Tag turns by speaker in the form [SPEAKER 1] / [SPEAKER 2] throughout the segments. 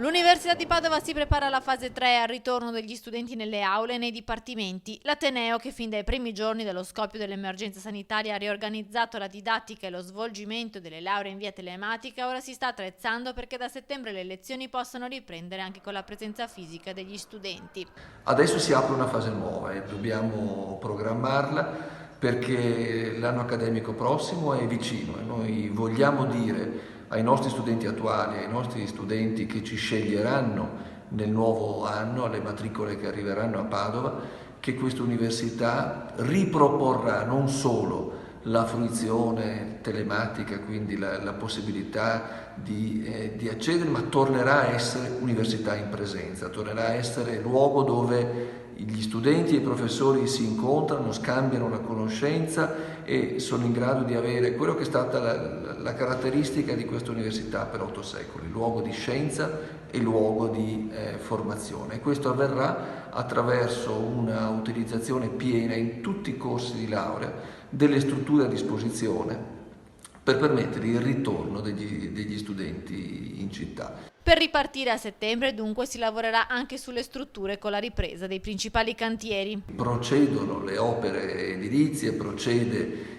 [SPEAKER 1] L'Università di Padova si prepara alla fase 3 al ritorno degli studenti nelle aule e nei dipartimenti. L'Ateneo, che fin dai primi giorni dello scoppio dell'emergenza sanitaria ha riorganizzato la didattica e lo svolgimento delle lauree in via telematica, ora si sta attrezzando perché da settembre le lezioni possano riprendere anche con la presenza fisica degli studenti.
[SPEAKER 2] Adesso si apre una fase nuova e dobbiamo programmarla perché l'anno accademico prossimo è vicino e noi vogliamo dire ai nostri studenti attuali, ai nostri studenti che ci sceglieranno nel nuovo anno, alle matricole che arriveranno a Padova, che questa università riproporrà non solo la fruizione telematica, quindi la possibilità di accedere, ma tornerà a essere università in presenza, tornerà a essere luogo dove gli studenti e i professori si incontrano, scambiano la conoscenza e sono in grado di avere quello che è stata la caratteristica di questa università per 8 secoli, luogo di scienza e luogo di formazione. E questo avverrà attraverso una utilizzazione piena in tutti i corsi di laurea delle strutture a disposizione per permettere il ritorno degli studenti in città.
[SPEAKER 1] Per ripartire a settembre, dunque, si lavorerà anche sulle strutture con la ripresa dei principali cantieri.
[SPEAKER 2] Procedono le opere edilizie, procede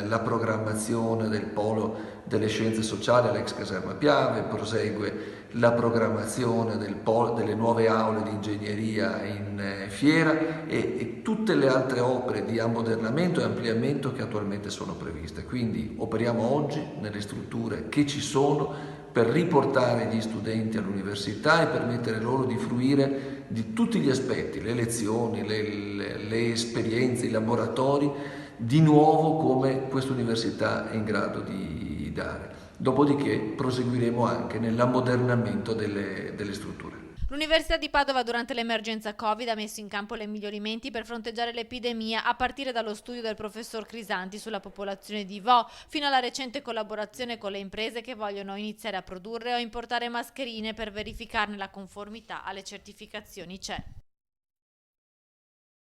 [SPEAKER 2] la programmazione del polo delle scienze sociali all'ex caserma Piave, prosegue la programmazione delle nuove aule di ingegneria in Fiera e tutte le altre opere di ammodernamento e ampliamento che attualmente sono previste. Quindi operiamo oggi nelle strutture che ci sono per riportare gli studenti all'università e permettere loro di fruire di tutti gli aspetti, le lezioni, le esperienze, i laboratori, di nuovo come questa università è in grado di dare. Dopodiché proseguiremo anche nell'ammodernamento delle strutture.
[SPEAKER 1] L'Università di Padova durante l'emergenza Covid ha messo in campo i miglioramenti per fronteggiare l'epidemia, a partire dallo studio del professor Crisanti sulla popolazione di Vo, fino alla recente collaborazione con le imprese che vogliono iniziare a produrre o importare mascherine per verificarne la conformità alle certificazioni CE.